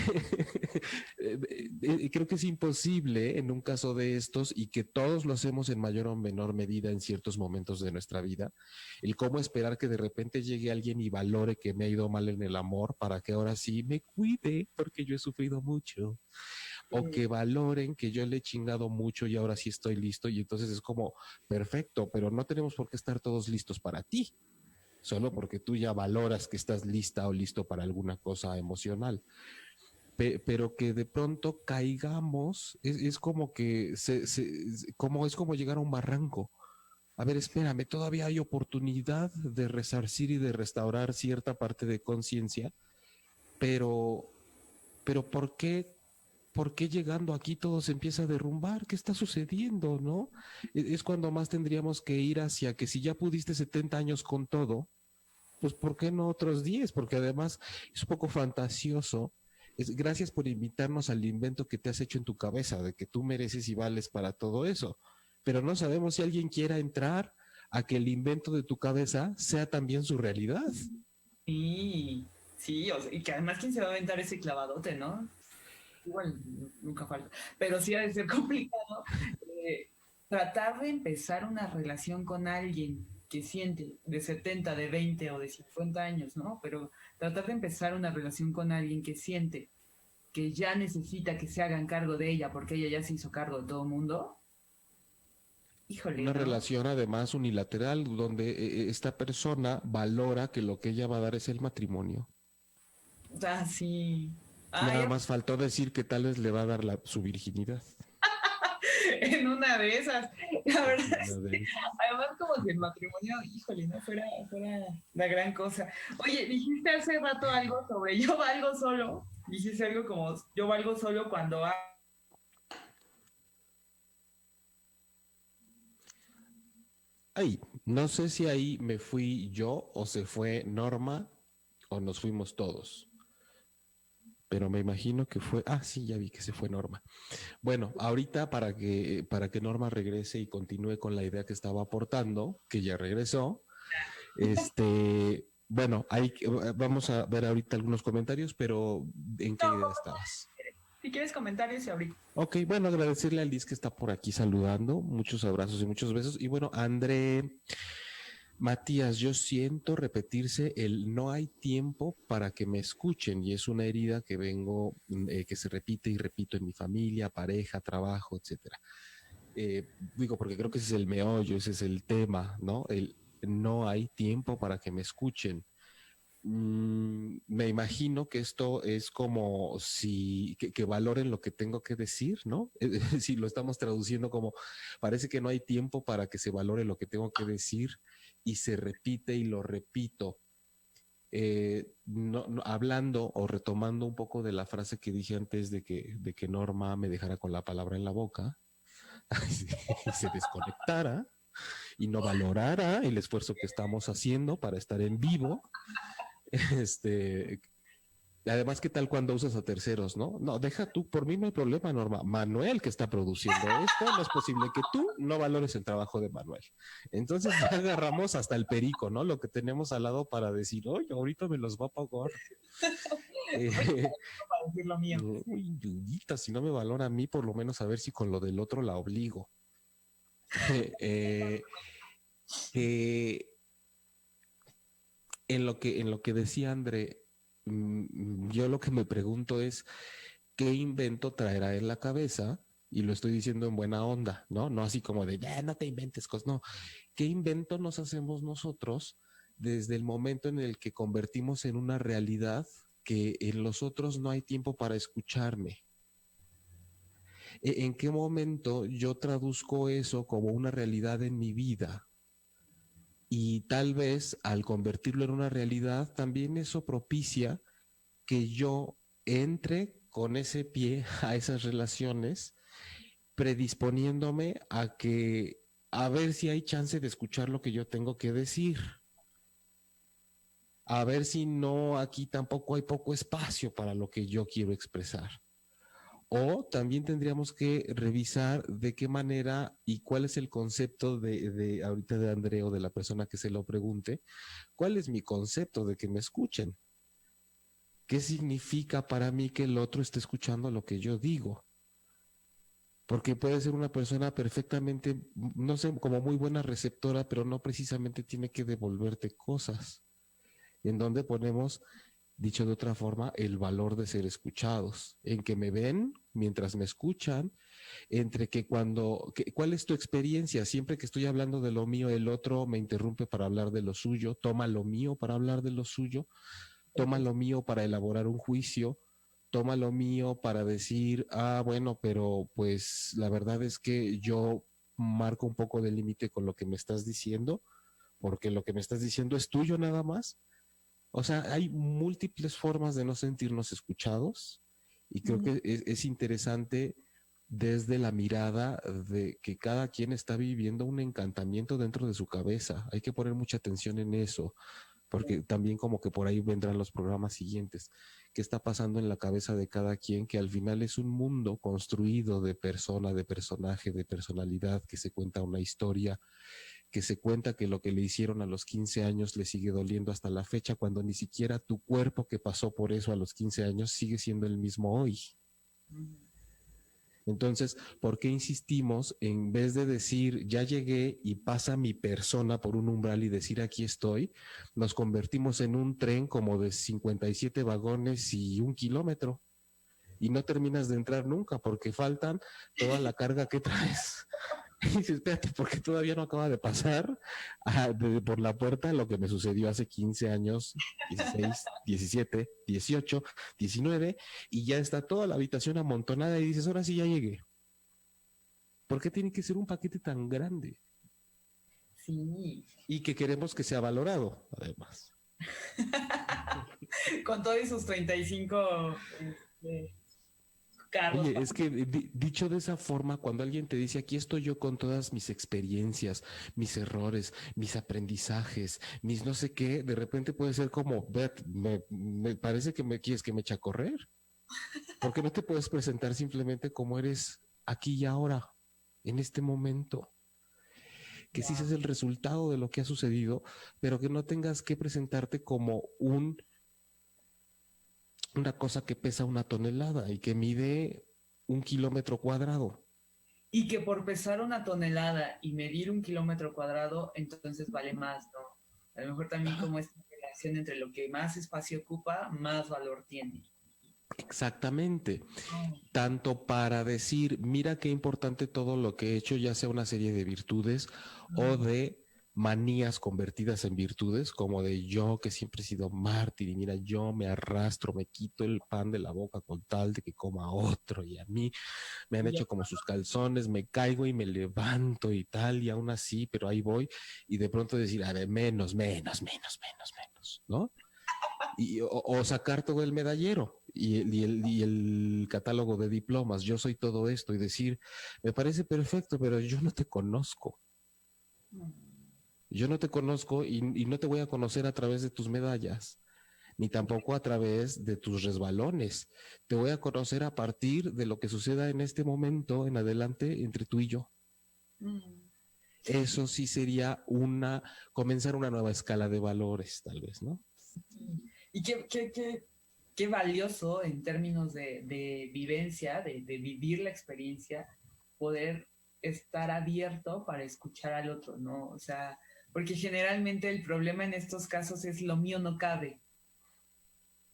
creo que es imposible en un caso de estos y que todos lo hacemos en mayor o menor medida en ciertos momentos de nuestra vida, el cómo esperar que de repente llegue alguien y valore que me ha ido mal en el amor para que ahora sí me cuide porque yo he sufrido mucho, o que valoren que yo le he chingado mucho y ahora sí estoy listo y entonces es como perfecto, pero no tenemos por qué estar todos listos para ti solo porque tú ya valoras que estás lista o listo para alguna cosa emocional. Pero que de pronto caigamos, es como que como es como llegar a un barranco. A ver, espérame, todavía hay oportunidad de resarcir y de restaurar cierta parte de conciencia, pero, pero ¿por qué llegando aquí todo se empieza a derrumbar? ¿Qué está sucediendo, no? Es cuando más tendríamos que ir hacia que si ya pudiste 70 años con todo, pues ¿por qué no otros 10? Porque además es un poco fantasioso. Gracias por invitarnos al invento que te has hecho en tu cabeza, de que tú mereces y vales para todo eso. Pero no sabemos si alguien quiera entrar a que el invento de tu cabeza sea también su realidad. Sí, sí, o sea, y que además quién se va a aventar ese clavadote, ¿no? Igual nunca falta, pero sí ha de ser complicado tratar de empezar una relación con alguien que siente de 70, de 20 o de 50 años, ¿no? Pero tratar de empezar una relación con alguien que siente que ya necesita que se hagan cargo de ella porque ella ya se hizo cargo de todo el mundo, híjole, Una ¿no? relación además unilateral donde esta persona valora que lo que ella va a dar es el matrimonio. Ah, sí. Ay, Nada más faltó decir que tal vez le va a dar su virginidad. en una de esas. La verdad En es una de que, esas. además, como si el matrimonio, híjole, no fuera la gran cosa. Oye, dijiste hace rato algo sobre yo valgo solo. Dijiste algo como yo valgo solo cuando Ay, no sé si ahí me fui yo o se fue Norma o nos fuimos todos. pero me imagino que fue, sí, ya vi que se fue Norma. Bueno, ahorita para que Norma regrese y continúe con la idea que estaba aportando, que ya regresó, bueno, vamos a ver ahorita algunos comentarios, pero ¿en qué No, idea estabas? si quieres comentarios y ahorita. Ok, bueno, agradecerle a Liz que está por aquí saludando, muchos abrazos y muchos besos. Y bueno, André, Matías, yo siento repetirse el no hay tiempo para que me escuchen y es una herida que que se repite y repito en mi familia, pareja, trabajo, etcétera. Digo, porque creo que ese es el meollo, ese es el tema, ¿no? El no hay tiempo para que me escuchen. Me imagino que esto es como que valoren lo que tengo que decir, ¿no? Si lo estamos traduciendo como, parece que no hay tiempo para que se valore lo que tengo que decir y se repite y lo repito. Hablando o retomando un poco de la frase que dije antes de que Norma me dejara con la palabra en la boca y se desconectara y no valorara el esfuerzo que estamos haciendo para estar en vivo. Este, Además, ¿qué tal cuando usas a terceros, no? No, deja tú, por mí no hay problema, Norma. Manuel que está produciendo esto, no es posible que tú no valores el trabajo de Manuel. Entonces ya agarramos hasta el perico, ¿no? Lo que tenemos al lado para decir, oye, ahorita me los va a pagar. Para decir lo mío. Uy, Judita, si no me valora a mí, por lo menos a ver si con lo del otro la obligo. eh, eh, en lo que decía André, yo lo que me pregunto es, ¿qué invento traerá en la cabeza? Y lo estoy diciendo en buena onda, ¿no? No así como de, no te inventes cosas, no. ¿Qué invento nos hacemos nosotros desde el momento en el que convertimos en una realidad que en los otros no hay tiempo para escucharme? ¿En qué momento yo traduzco eso como una realidad en mi vida? Y tal vez al convertirlo en una realidad, también eso propicia que yo entre con ese pie a esas relaciones, predisponiéndome a ver si hay chance de escuchar lo que yo tengo que decir. A ver si no, aquí tampoco hay poco espacio para lo que yo quiero expresar. O también tendríamos que revisar de qué manera y cuál es el concepto de ahorita de André o de la persona que se lo pregunte, cuál es mi concepto de que me escuchen. ¿Qué significa para mí que el otro esté escuchando lo que yo digo? Porque puede ser una persona perfectamente, no sé, como muy buena receptora, pero no precisamente tiene que devolverte cosas. En donde ponemos, dicho de otra forma, el valor de ser escuchados, en que me ven mientras me escuchan, entre ¿cuál es tu experiencia? Siempre que estoy hablando de lo mío, el otro me interrumpe para hablar de lo suyo, toma lo mío para hablar de lo suyo, toma lo mío para elaborar un juicio, toma lo mío para decir, bueno, pero pues la verdad es que yo marco un poco de límite con lo que me estás diciendo, porque lo que me estás diciendo es tuyo nada más. O sea, hay múltiples formas de no sentirnos escuchados y creo que es interesante desde la mirada de que cada quien está viviendo un encantamiento dentro de su cabeza. Hay que poner mucha atención en eso, porque también como que por ahí vendrán los programas siguientes. ¿Qué está pasando en la cabeza de cada quien? Que al final es un mundo construido de persona, de personaje, de personalidad, que se cuenta una historia, que se cuenta que lo que le hicieron a los 15 años le sigue doliendo hasta la fecha, cuando ni siquiera tu cuerpo que pasó por eso a los 15 años sigue siendo el mismo hoy. Entonces, ¿por qué insistimos en vez de decir, ya llegué y pasa mi persona por un umbral y decir, aquí estoy, nos convertimos en un tren como de 57 vagones y 1 kilómetro? Y no terminas de entrar nunca porque faltan toda la carga que traes. Y dices, espérate, porque todavía no acaba de pasar por la puerta lo que me sucedió hace 15 años, 16, 17, 18, 19, y ya está toda la habitación amontonada y dices, ahora sí ya llegué. ¿Por qué tiene que ser un paquete tan grande? Sí. Y que queremos que sea valorado, además. Con todos sus 35 carros. Oye, es que dicho de esa forma, cuando alguien te dice, aquí estoy yo con todas mis experiencias, mis errores, mis aprendizajes, mis no sé qué, de repente puede ser como, me parece que me quieres que me eche a correr. Porque no te puedes presentar simplemente como eres aquí y ahora, en este momento. Que sí es el resultado de lo que ha sucedido, pero que no tengas que presentarte como una cosa que pesa 1 tonelada y que mide 1 kilómetro cuadrado. Y que por pesar 1 tonelada y medir 1 kilómetro cuadrado, entonces vale más, ¿no? A lo mejor también como esta relación entre lo que más espacio ocupa, más valor tiene. Exactamente. Oh. Tanto para decir, mira qué importante todo lo que he hecho, ya sea una serie de virtudes o de manías convertidas en virtudes, como de yo que siempre he sido mártir y mira, yo me arrastro, me quito el pan de la boca con tal de que coma otro y a mí me han Y ya, hecho como sus calzones, me caigo y me levanto y tal, y aún así, pero ahí voy, y de pronto decir, a ver, menos, ¿no? O sacar todo el medallero y el catálogo de diplomas, yo soy todo esto, y decir, me parece perfecto, pero yo no te conozco. Yo no te conozco y no te voy a conocer a través de tus medallas, ni tampoco a través de tus resbalones. Te voy a conocer a partir de lo que suceda en este momento en adelante entre tú y yo. Eso sí sería comenzar una nueva escala de valores, tal vez, ¿no? y qué valioso en términos de vivencia, de vivir la experiencia, poder estar abierto para escuchar al otro, ¿no? O sea, porque generalmente el problema en estos casos es lo mío no cabe,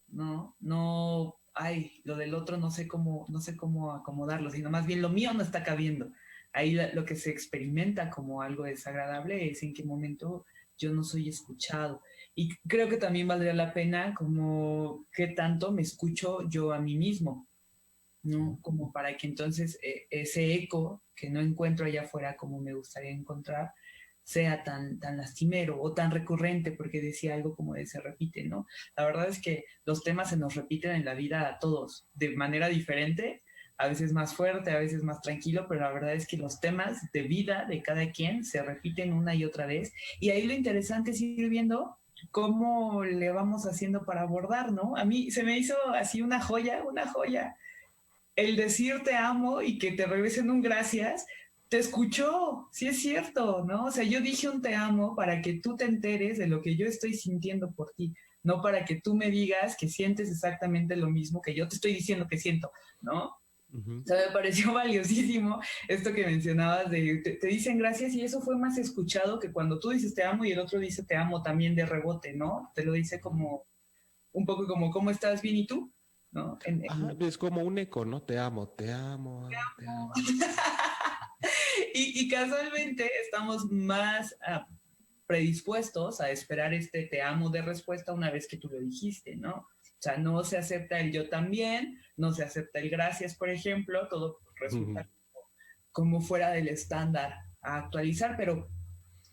¿no? No, ay, lo del otro no sé cómo acomodarlo, sino más bien lo mío no está cabiendo. Ahí lo que se experimenta como algo desagradable es en qué momento yo no soy escuchado. Y creo que también valdría la pena como qué tanto me escucho yo a mí mismo, ¿no? Como para que entonces ese eco que no encuentro allá afuera como me gustaría encontrar sea tan lastimero o tan recurrente, porque decía algo como de se repite, ¿no? La verdad es que los temas se nos repiten en la vida a todos, de manera diferente, a veces más fuerte, a veces más tranquilo, pero la verdad es que los temas de vida de cada quien se repiten una y otra vez, y ahí lo interesante es ir viendo cómo le vamos haciendo para abordar, ¿no? A mí se me hizo así una joya el decir te amo y que te regresen un gracias, te escuchó, sí es cierto, ¿no? O sea, yo dije un te amo para que tú te enteres de lo que yo estoy sintiendo por ti, no para que tú me digas que sientes exactamente lo mismo que yo te estoy diciendo que siento, ¿no? Uh-huh. O sea, me pareció valiosísimo esto que mencionabas de te dicen gracias y eso fue más escuchado que cuando tú dices te amo y el otro dice te amo también de rebote, ¿no? Te lo dice como un poco como ¿cómo estás bien y tú? ¿No? Ajá, es como un eco, ¿no? Te amo, te amo, te amo. y casualmente estamos más predispuestos a esperar este te amo de respuesta una vez que tú lo dijiste, ¿no? O sea, no se acepta el yo también, no se acepta el gracias, por ejemplo, todo Uh-huh. resulta como fuera del estándar a actualizar, pero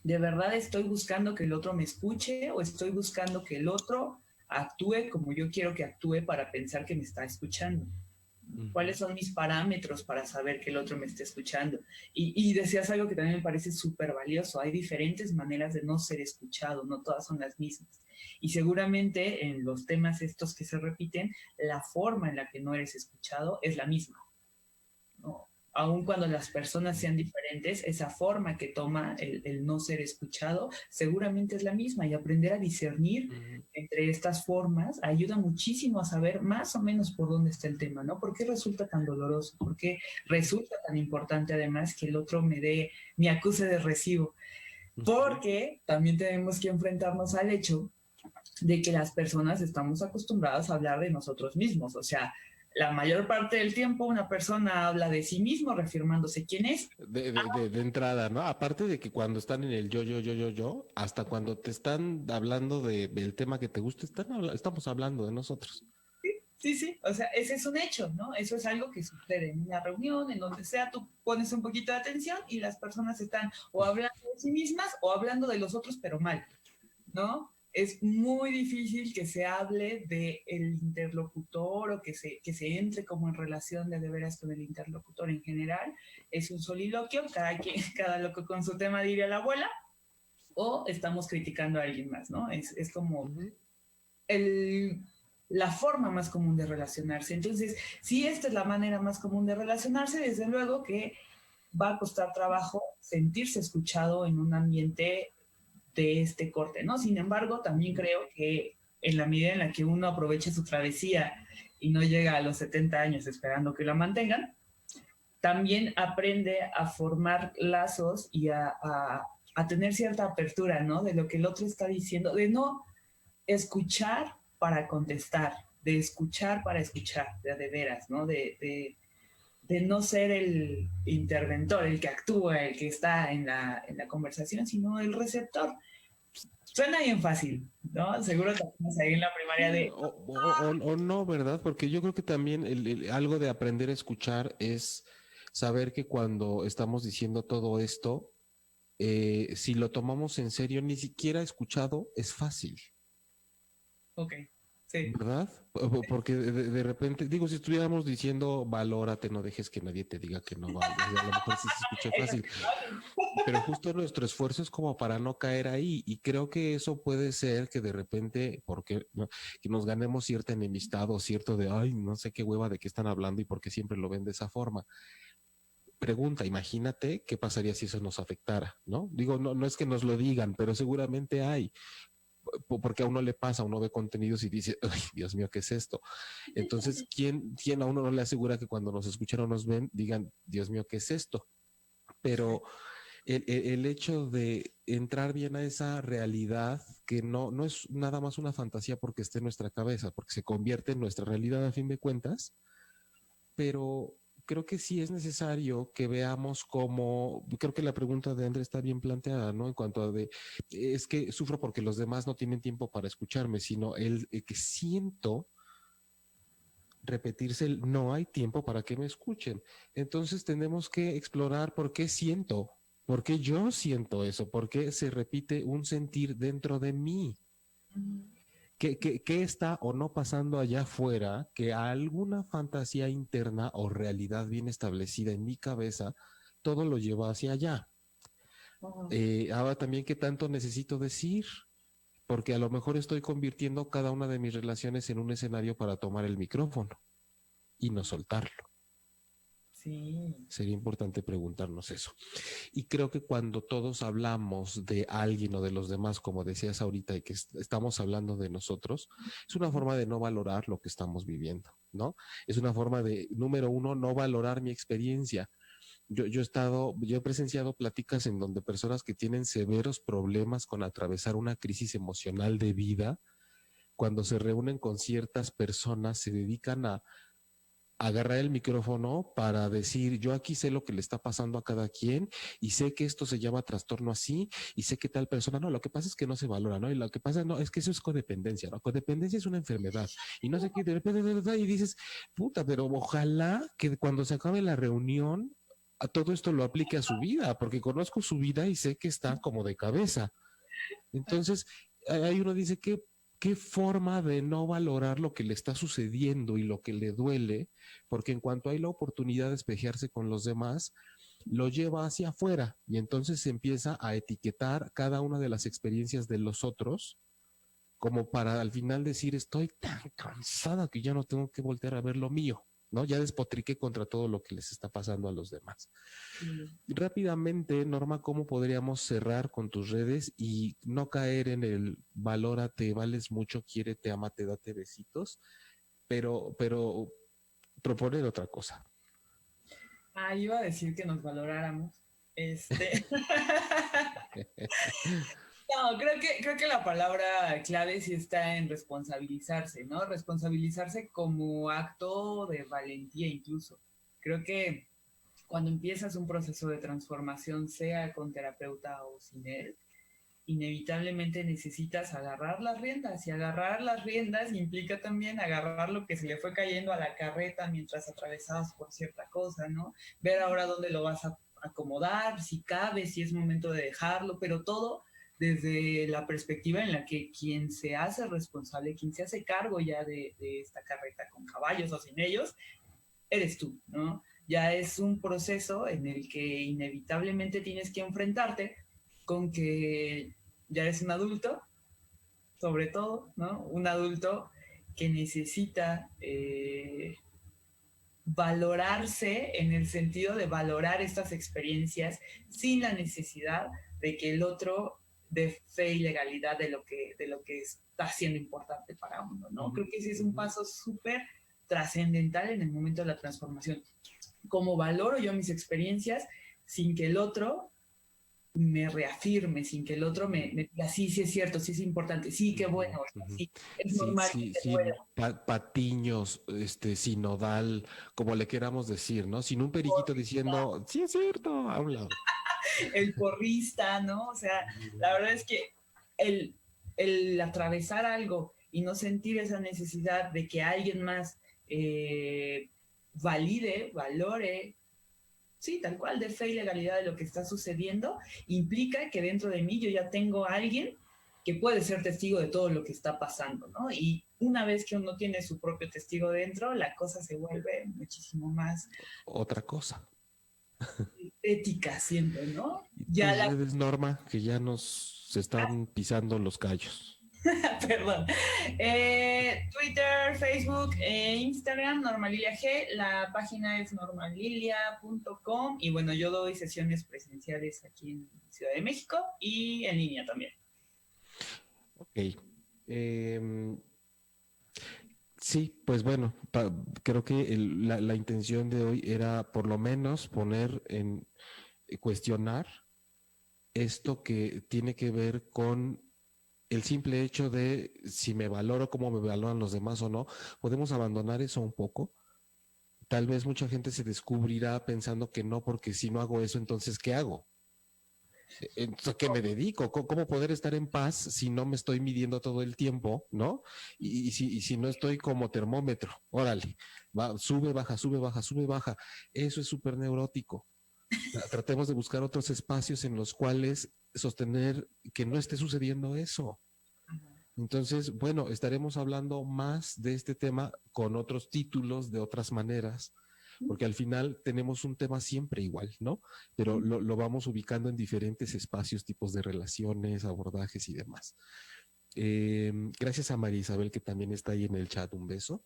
¿de verdad estoy buscando que el otro me escuche o estoy buscando que el otro actúe como yo quiero que actúe para pensar que me está escuchando? Uh-huh. ¿Cuáles son mis parámetros para saber que el otro me está escuchando? Y decías algo que también me parece súper valioso. Hay diferentes maneras de no ser escuchado, no todas son las mismas. Y seguramente en los temas estos que se repiten, la forma en la que no eres escuchado es la misma, ¿no? Aun cuando las personas sean diferentes, esa forma que toma el no ser escuchado seguramente es la misma y aprender a discernir Uh-huh. entre estas formas ayuda muchísimo a saber más o menos por dónde está el tema, ¿no? ¿Por qué resulta tan doloroso? ¿Por qué resulta tan importante además que el otro me acuse de recibo? Uh-huh. Porque también tenemos que enfrentarnos al hecho de que las personas estamos acostumbradas a hablar de nosotros mismos. O sea, la mayor parte del tiempo una persona habla de sí mismo, reafirmándose quién es. De entrada, ¿no? Aparte de que cuando están en el yo, hasta cuando te están hablando del tema que te gusta, estamos hablando de nosotros. Sí, sí, o sea, ese es un hecho, ¿no? Eso es algo que sucede en una reunión, en donde sea, tú pones un poquito de atención y las personas están o hablando de sí mismas o hablando de los otros, pero mal. ¿No? Es muy difícil que se hable del interlocutor o que se entre como en relación de veras con el interlocutor en general. Es un soliloquio, cada loco con su tema, diría la abuela, o estamos criticando a alguien más, ¿no? Es como Uh-huh. el, la forma más común de relacionarse. Entonces, si esta es la manera más común de relacionarse, desde luego que va a costar trabajo sentirse escuchado en un ambiente de este corte, ¿no? Sin embargo, también creo que en la medida en la que uno aproveche su travesía y no llega a los 70 años esperando que la mantengan, también aprende a formar lazos y a tener cierta apertura, ¿no? De lo que el otro está diciendo, de no escuchar para contestar, de escuchar para escuchar, de veras, ¿no? De no ser el interventor, el que actúa, el que está en la conversación, sino el receptor. Suena bien fácil, ¿no? Seguro que estamos ahí en la primaria Sí, de... o no, ¿verdad? Porque yo creo que también algo de aprender a escuchar es saber que cuando estamos diciendo todo esto, si lo tomamos en serio, ni siquiera escuchado es fácil. Ok, sí. ¿Verdad? Porque de repente, digo, si estuviéramos diciendo valórate, no dejes que nadie te diga que no vales, a lo mejor sí se escucha Eso fácil, pero justo nuestro esfuerzo es como para no caer ahí y creo que eso puede ser que de repente, porque ¿no? Que nos ganemos cierta enemistad o cierto de, ay, no sé qué hueva de qué están hablando y por qué siempre lo ven de esa forma. Pregunta, imagínate qué pasaría si eso nos afectara, ¿no? Digo, no es que nos lo digan, pero seguramente hay porque a uno le pasa, uno ve contenidos y dice, ay, Dios mío, ¿qué es esto? Entonces, ¿quién a uno no le asegura que cuando nos escuchan o nos ven digan, Dios mío, ¿qué es esto? Pero el hecho de entrar bien a esa realidad que no es nada más una fantasía porque esté en nuestra cabeza, porque se convierte en nuestra realidad a fin de cuentas, pero creo que sí es necesario que veamos cómo, creo que la pregunta de Andrés está bien planteada, ¿no? En cuanto a de, es que sufro porque los demás no tienen tiempo para escucharme, sino el que siento repetirse el no hay tiempo para que me escuchen. Entonces tenemos que explorar por qué siento, por qué yo siento eso, por qué se repite un sentir dentro de mí. ¿Qué está o no pasando allá afuera que a alguna fantasía interna o realidad bien establecida en mi cabeza todo lo lleva hacia allá? Ahora también, ¿qué tanto necesito decir? Porque a lo mejor estoy convirtiendo cada una de mis relaciones en un escenario para tomar el micrófono y no soltarlo. Sí. Sería importante preguntarnos eso. Y creo que cuando todos hablamos de alguien o de los demás, como decías ahorita, y que estamos hablando de nosotros, es una forma de no valorar lo que estamos viviendo, ¿no? Es una forma de, número uno, no valorar mi experiencia. Yo he presenciado pláticas en donde personas que tienen severos problemas con atravesar una crisis emocional de vida, cuando se reúnen con ciertas personas, se dedican a agarrar el micrófono para decir, yo aquí sé lo que le está pasando a cada quien y sé que esto se llama trastorno así y sé que tal persona, no, lo que pasa es que no se valora, ¿no? Y lo que pasa, no, es que eso es codependencia, ¿no? Codependencia es una enfermedad y no sé qué, de repente, y dices, puta, pero ojalá que cuando se acabe la reunión, a todo esto lo aplique a su vida, porque conozco su vida y sé que está como de cabeza. Entonces, ahí uno dice, qué forma de no valorar lo que le está sucediendo y lo que le duele, porque en cuanto hay la oportunidad de espejearse con los demás, lo lleva hacia afuera y entonces se empieza a etiquetar cada una de las experiencias de los otros como para al final decir, estoy tan cansada que ya no tengo que voltear a ver lo mío, ¿no? Ya despotriqué contra todo lo que les está pasando a los demás. Sí. Rápidamente, Norma, ¿cómo podríamos cerrar con tus redes y no caer en el valórate, vales mucho, quiérete, amate, date besitos, pero proponer otra cosa? Ah, iba a decir que nos valoráramos. Este. No, creo que la palabra clave sí está en responsabilizarse, ¿no? Responsabilizarse como acto de valentía incluso. Creo que cuando empiezas un proceso de transformación, sea con terapeuta o sin él, inevitablemente necesitas agarrar las riendas y agarrar las riendas implica también agarrar lo que se le fue cayendo a la carreta mientras atravesabas por cierta cosa, ¿no? Ver ahora dónde lo vas a acomodar, si cabe, si es momento de dejarlo, pero todo desde la perspectiva en la que quien se hace responsable, quien se hace cargo ya de esta carreta con caballos o sin ellos, eres tú, ¿no? Ya es un proceso en el que inevitablemente tienes que enfrentarte con que ya eres un adulto, sobre todo, ¿no? Un adulto que necesita valorarse en el sentido de valorar estas experiencias sin la necesidad de que el otro dé fe y legalidad de lo que está siendo importante para uno, ¿no? Creo que ese es un paso súper trascendental en el momento de la transformación. Cómo valoro yo mis experiencias sin que el otro me reafirme, sin que el otro me diga, sí, sí es cierto, sí es importante, sí, qué bueno, sí, es Sí, normal que sí, te duela. sin patiños, sinodal, como le queramos decir, ¿no? Sin un periquito diciendo, sí es cierto, a un lado. El porrista, ¿no? O sea, la verdad es que el, el atravesar algo y no sentir esa necesidad de que alguien más valide, valore, sí, tal cual, de fe y legalidad de lo que está sucediendo, implica que dentro de mí yo ya tengo a alguien que puede ser testigo de todo lo que está pasando, ¿no? Y una vez que uno tiene su propio testigo dentro, la cosa se vuelve muchísimo más Otra cosa. ética, siento, ¿no? Y Ya tus la redes, Norma, que ya nos están pisando los callos. Perdón. Twitter, Facebook, Instagram, Normalilia G. La página es normalilia.com. Y bueno, yo doy sesiones presenciales aquí en Ciudad de México y en línea también. Ok. Em, sí, pues bueno, creo que la intención de hoy era por lo menos poner en cuestionar esto que tiene que ver con el simple hecho de si me valoro, cómo me valoran los demás o no. Podemos abandonar eso un poco. Tal vez mucha gente se descubrirá pensando que no, porque si no hago eso, entonces, ¿qué hago? Entonces, ¿qué me dedico? ¿Cómo poder estar en paz si no me estoy midiendo todo el tiempo, ¿no? Y si no estoy como termómetro, órale, sube, baja, sube, baja, sube, baja. Eso es súper neurótico. Tratemos de buscar otros espacios en los cuales sostener que no esté sucediendo eso. Entonces, bueno, estaremos hablando más de este tema con otros títulos, de otras maneras, porque al final tenemos un tema siempre igual, ¿no? Pero lo vamos ubicando en diferentes espacios, tipos de relaciones, abordajes y demás. Gracias a María Isabel, que también está ahí en el chat, un beso.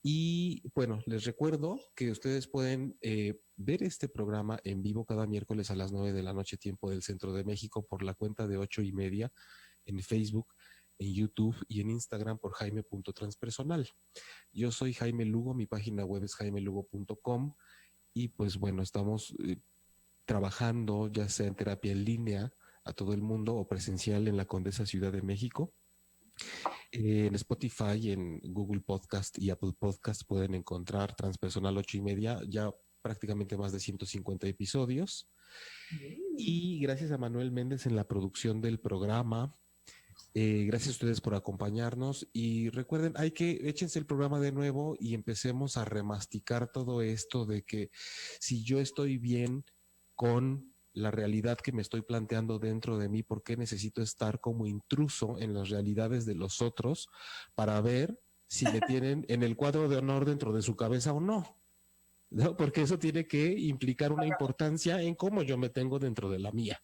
Y bueno, les recuerdo que ustedes pueden ver este programa en vivo cada miércoles a las 9 de la noche, tiempo del Centro de México, por la cuenta de 8:30 en Facebook, en YouTube y en Instagram por jaime.transpersonal. Yo soy Jaime Lugo, mi página web es jaimelugo.com y pues bueno, estamos trabajando ya sea en terapia en línea a todo el mundo o presencial en la Condesa Ciudad de México. En Spotify, en Google Podcast y Apple Podcast pueden encontrar Transpersonal 8:30, ya prácticamente más de 150 episodios. Y gracias a Manuel Méndez en la producción del programa. Gracias a ustedes por acompañarnos y recuerden, échense el programa de nuevo y empecemos a remasticar todo esto de que si yo estoy bien con la realidad que me estoy planteando dentro de mí, ¿por qué necesito estar como intruso en las realidades de los otros para ver si me tienen en el cuadro de honor dentro de su cabeza o no? ¿No? Porque eso tiene que implicar una importancia en cómo yo me tengo dentro de la mía.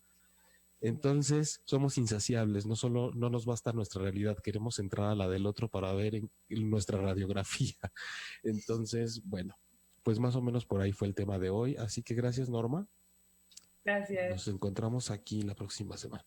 Entonces somos insaciables, no nos basta nuestra realidad, queremos entrar a la del otro para ver en nuestra radiografía. Entonces, bueno, pues más o menos por ahí fue el tema de hoy, así que gracias Norma. Gracias. Nos encontramos aquí la próxima semana.